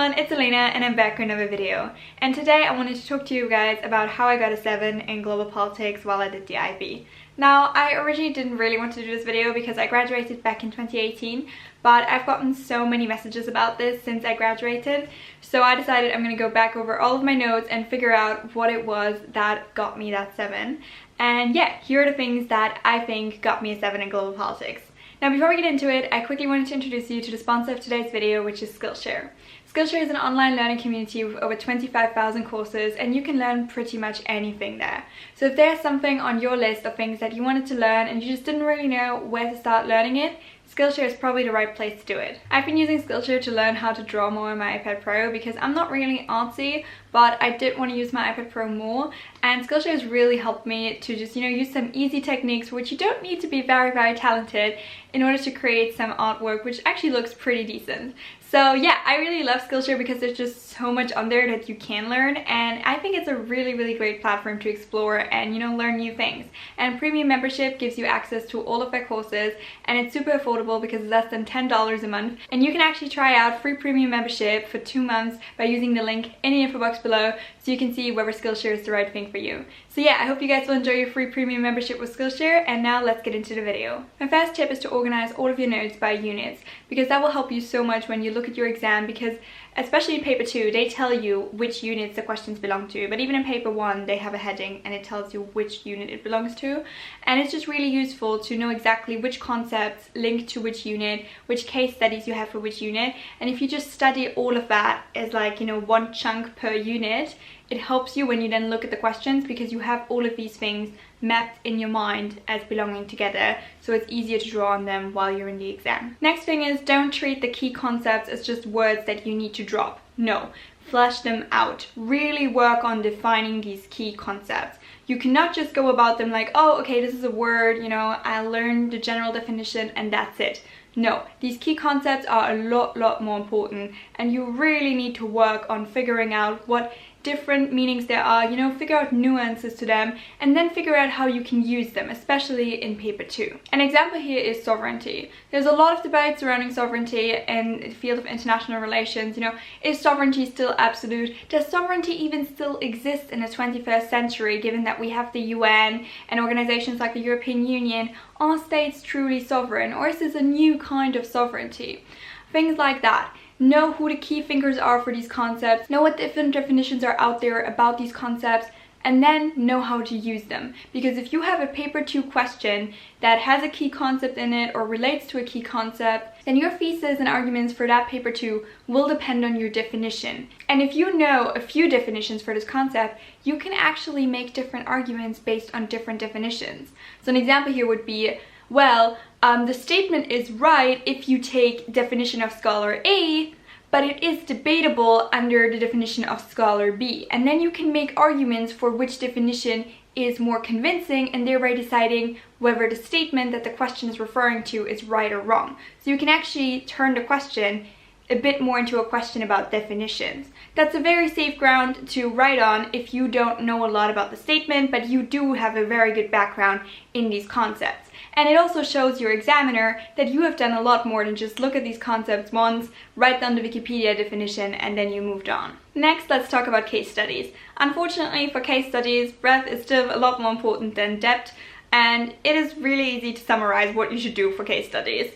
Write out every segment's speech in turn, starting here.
everyone, it's Elena and I'm back with another video. And today I wanted to talk to you guys about how I got a 7 in global politics while I did the IB. Now, I originally didn't really want to do this video because I graduated back in 2018, but I've gotten so many messages about this since I graduated, so I decided I'm going to go back over all of my notes and figure out what it was that got me that 7. And yeah, here are the things that I think got me a 7 in global politics. Now, before we get into it, I quickly wanted to introduce you to the sponsor of today's video, which is Skillshare. Skillshare is an online learning community with over 25,000 courses, and you can learn pretty much anything there. So if there's something on your list of things that you wanted to learn and you just didn't really know where to start learning it, Skillshare is probably the right place to do it. I've been using Skillshare to learn how to draw more on my iPad Pro because I'm not really artsy, but I did want to use my iPad Pro more, and Skillshare has really helped me to just, use some easy techniques which you don't need to be very talented in order to create some artwork which actually looks pretty decent. So yeah, I really love Skillshare because there's just so much on there that you can learn, and I think it's a really great platform to explore and learn new things. And premium membership gives you access to all of their courses, and it's super affordable because it's less than $10 a month, and you can actually try out free premium membership for 2 months by using the link in the info box below so you can see whether Skillshare is the right thing for you. So yeah, I hope you guys will enjoy your free premium membership with Skillshare, and now let's get into the video. My first tip is to organize all of your notes by units, because that will help you so much when you look at your exam, because especially in paper 2 they tell you which units the questions belong to, but even in paper 1 they have a heading and it tells you which unit it belongs to, and it's just really useful to know exactly which concepts link to which unit, which case studies you have for which unit, and if you just study all of that as like one chunk per unit, it helps you when you then look at the questions because you have all of these things mapped in your mind as belonging together, so it's easier to draw on them while you're in the exam. Next thing is, don't treat the key concepts as just words that you need to drop. No, flesh them out. Really work on defining these key concepts. You cannot just go about them like, oh, okay, this is a word, I learned the general definition and that's it. No, these key concepts are a lot more important, and you really need to work on figuring out what different meanings there are, figure out nuances to them, and then figure out how you can use them, especially in paper 2. An example here is sovereignty. There's a lot of debate surrounding sovereignty in the field of international relations. Is sovereignty still absolute? Does sovereignty even still exist in the 21st century, given that we have the UN and organizations like the European Union? Are states truly sovereign, or is this a new kind of sovereignty? Things like that. Know who the key thinkers are for these concepts, know what different definitions are out there about these concepts, and then know how to use them. Because if you have a paper 2 question that has a key concept in it or relates to a key concept, then your thesis and arguments for that paper 2 will depend on your definition. And if you know a few definitions for this concept, you can actually make different arguments based on different definitions. So an example here would be, well, the statement is right if you take definition of scholar A, but it is debatable under the definition of scholar B. And then you can make arguments for which definition is more convincing, and thereby deciding whether the statement that the question is referring to is right or wrong. So you can actually turn the question a bit more into a question about definitions. That's a very safe ground to write on if you don't know a lot about the statement, but you do have a very good background in these concepts. And it also shows your examiner that you have done a lot more than just look at these concepts once, write down the Wikipedia definition, and then you moved on. Next, let's talk about case studies. Unfortunately for case studies, breadth is still a lot more important than depth, and it is really easy to summarize what you should do for case studies.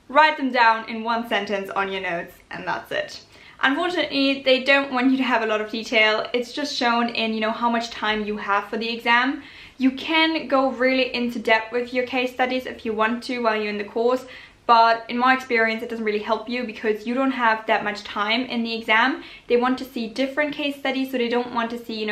Write them down in one sentence on your notes, and that's it. Unfortunately, they don't want you to have a lot of detail. It's just shown in, how much time you have for the exam. You can go really into depth with your case studies if you want to while you're in the course, but in my experience, it doesn't really help you because you don't have that much time in the exam. They want to see different case studies, so they don't want to see,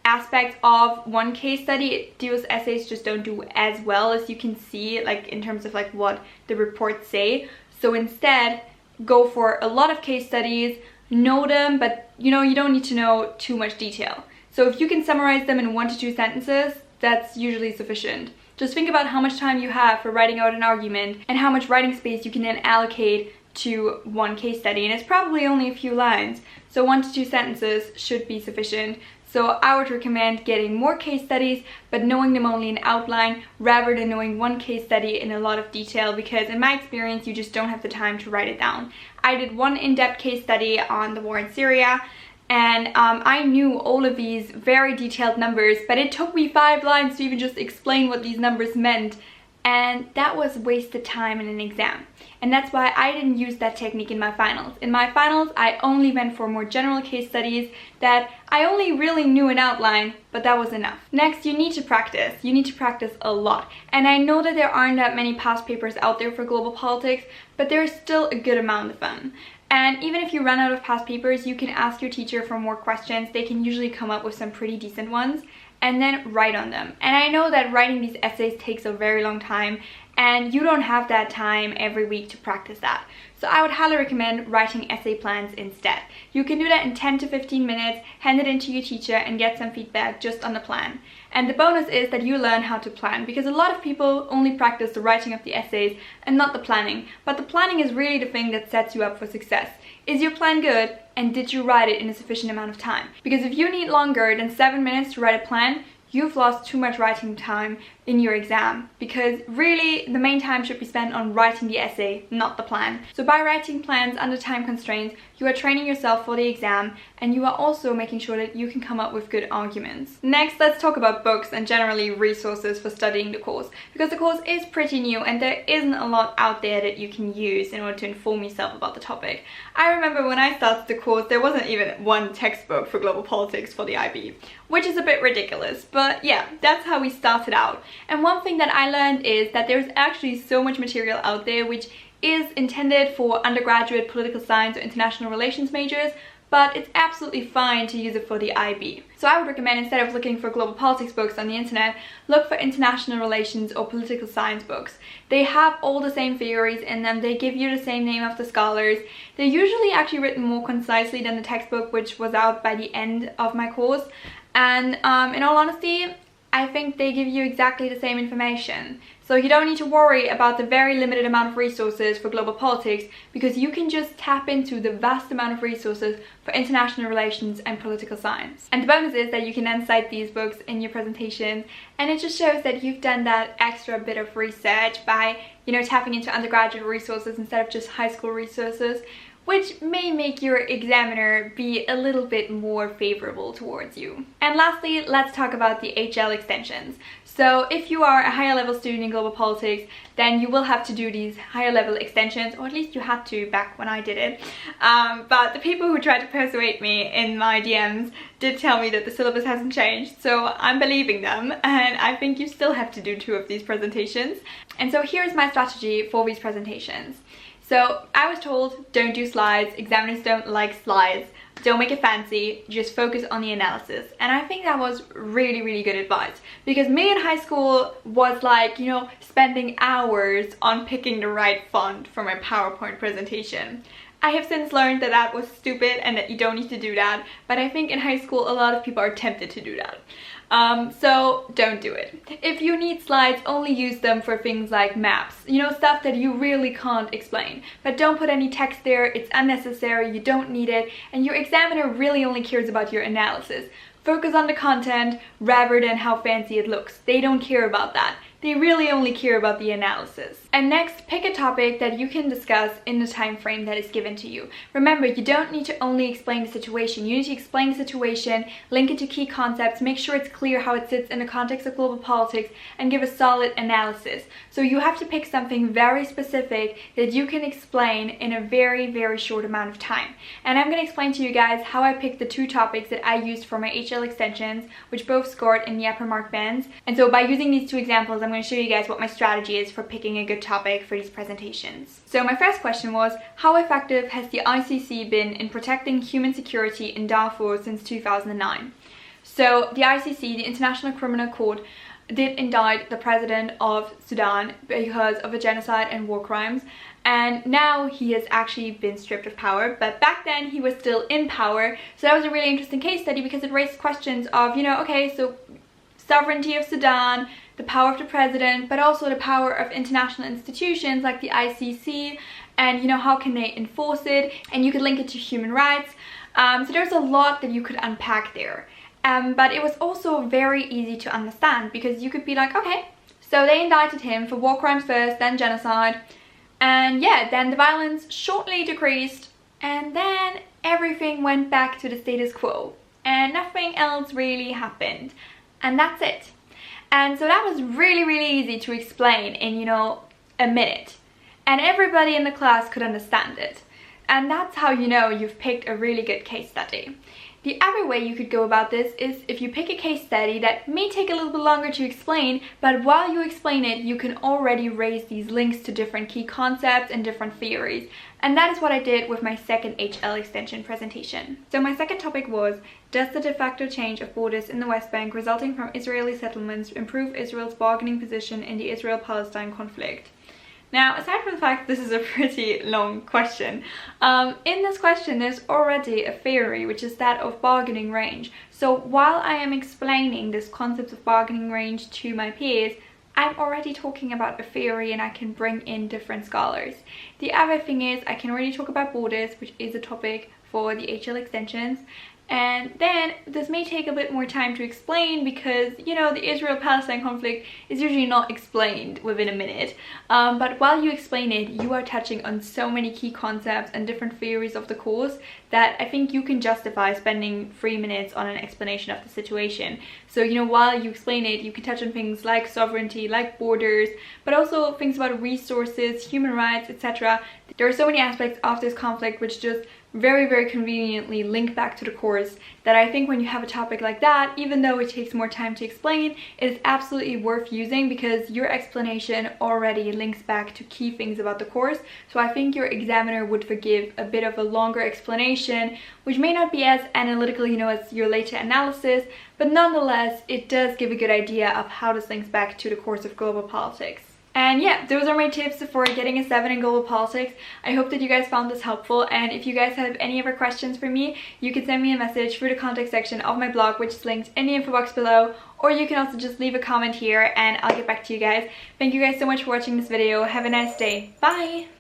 aspects of one case study. Those essays just don't do as well as you can see, like in terms of like what the reports say. So instead, go for a lot of case studies, know them, but you don't need to know too much detail. So if you can summarize them in 1 to 2 sentences, that's usually sufficient. Just think about how much time you have for writing out an argument and how much writing space you can then allocate to one case study, and it's probably only a few lines, so 1 to 2 sentences should be sufficient. So I would recommend getting more case studies, but knowing them only in outline rather than knowing one case study in a lot of detail, because in my experience, you just don't have the time to write it down. I did one in-depth case study on the war in Syria, and I knew all of these very detailed numbers, but it took me 5 lines to even just explain what these numbers meant. And that was wasted time in an exam. And that's why I didn't use that technique in my finals. In my finals, I only went for more general case studies that I only really knew in outline, but that was enough. Next, you need to practice. You need to practice a lot. And I know that there aren't that many past papers out there for global politics, but there is still a good amount of them. And even if you run out of past papers, you can ask your teacher for more questions. They can usually come up with some pretty decent ones, and then write on them. And I know that writing these essays takes a very long time, and you don't have that time every week to practice that. So I would highly recommend writing essay plans instead. You can do that in 10 to 15 minutes, hand it in to your teacher and get some feedback just on the plan. And the bonus is that you learn how to plan, because a lot of people only practice the writing of the essays and not the planning. But the planning is really the thing that sets you up for success. Is your plan good, and did you write it in a sufficient amount of time? Because if you need longer than 7 minutes to write a plan, you've lost too much writing time in your exam, because really the main time should be spent on writing the essay, not the plan. So by writing plans under time constraints, you are training yourself for the exam, and you are also making sure that you can come up with good arguments. Next, let's talk about books and generally resources for studying the course, because the course is pretty new and there isn't a lot out there that you can use in order to inform yourself about the topic. I remember when I started the course, there wasn't even one textbook for global politics for the IB, which is a bit ridiculous, but yeah, that's how we started out. And one thing that I learned is that there's actually so much material out there which is intended for undergraduate political science or international relations majors, but it's absolutely fine to use it for the IB. So I would recommend, instead of looking for global politics books on the internet, look for international relations or political science books. They have all the same theories in them, they give you the same name of the scholars. They're usually actually written more concisely than the textbook, which was out by the end of my course. And in all honesty, I think they give you exactly the same information. So you don't need to worry about the very limited amount of resources for global politics, because you can just tap into the vast amount of resources for international relations and political science. And the bonus is that you can then cite these books in your presentations, and it just shows that you've done that extra bit of research by, tapping into undergraduate resources instead of just high school resources, which may make your examiner be a little bit more favorable towards you. And lastly, let's talk about the HL extensions. So if you are a higher level student in global politics, then you will have to do these higher level extensions, or at least you had to back when I did it. But the people who tried to persuade me in my DMs did tell me that the syllabus hasn't changed, so I'm believing them, and I think you still have to do 2 of these presentations. And so here's my strategy for these presentations. So I was told, don't do slides, examiners don't like slides, don't make it fancy, just focus on the analysis. And I think that was really, really good advice, because me in high school was like, spending hours on picking the right font for my PowerPoint presentation. I have since learned that that was stupid and that you don't need to do that, but I think in high school a lot of people are tempted to do that. So don't do it. If you need slides, only use them for things like maps, stuff that you really can't explain. But don't put any text there, it's unnecessary, you don't need it, and your examiner really only cares about your analysis. Focus on the content rather than how fancy it looks. They don't care about that. They really only care about the analysis. And next, pick a topic that you can discuss in the time frame that is given to you. Remember, you don't need to only explain the situation. You need to explain the situation, link it to key concepts, make sure it's clear how it sits in the context of global politics, and give a solid analysis. So you have to pick something very specific that you can explain in a very, very short amount of time. And I'm going to explain to you guys how I picked the 2 topics that I used for my HL extensions, which both scored in the upper mark bands. And so by using these 2 examples, I'm going to show you guys what my strategy is for picking a good topic for these presentations. So my first question was, how effective has the ICC been in protecting human security in Darfur since 2009? So the ICC, the International Criminal Court, did indict the president of Sudan because of a genocide and war crimes, and now he has actually been stripped of power, but back then he was still in power. So that was a really interesting case study, because it raised questions of, okay, so sovereignty of Sudan, the power of the president, but also the power of international institutions like the ICC, and how can they enforce it, and you could link it to human rights. So there's a lot that you could unpack there. But it was also very easy to understand because you could be like, okay, so they indicted him for war crimes first, then genocide, and yeah, then the violence shortly decreased, and then everything went back to the status quo and nothing else really happened, and that's it. And so that was really, really easy to explain in, you know, a minute, and everybody in the class could understand it. And that's how you know you've picked a really good case study. The other way you could go about this is if you pick a case study that may take a little bit longer to explain, but while you explain it, you can already raise these links to different key concepts and different theories. And that is what I did with my second HL extension presentation. So my second topic was, does the de facto change of borders in the West Bank resulting from Israeli settlements improve Israel's bargaining position in the Israel-Palestine conflict? Now, aside from the fact this is a pretty long question, in this question there's already a theory, which is that of bargaining range. So while I am explaining this concept of bargaining range to my peers, I'm already talking about a theory and I can bring in different scholars. The other thing is I can already talk about borders, which is a topic for the HL extensions. And then this may take a bit more time to explain because, you know, the Israel-Palestine conflict is usually not explained within a minute. But while you explain it, you are touching on so many key concepts and different theories of the course that I think you can justify spending 3 minutes on an explanation of the situation. So, you know, while you explain it, you can touch on things like sovereignty, like borders, but also things about resources, human rights, etc. There are so many aspects of this conflict which just very, very conveniently link back to the course that I think when you have a topic like that, even though it takes more time to explain, it is absolutely worth using because your explanation already links back to key things about the course. So I think your examiner would forgive a bit of a longer explanation, which may not be as analytical, you know, as your later analysis, but nonetheless, it does give a good idea of how this links back to the course of global politics. And yeah, those are my tips for getting a 7 in global politics. I hope that you guys found this helpful, and if you guys have any other questions for me, you can send me a message through the contact section of my blog, which is linked in the info box below, or you can also just leave a comment here and I'll get back to you guys. Thank you guys so much for watching this video. Have a nice day. Bye!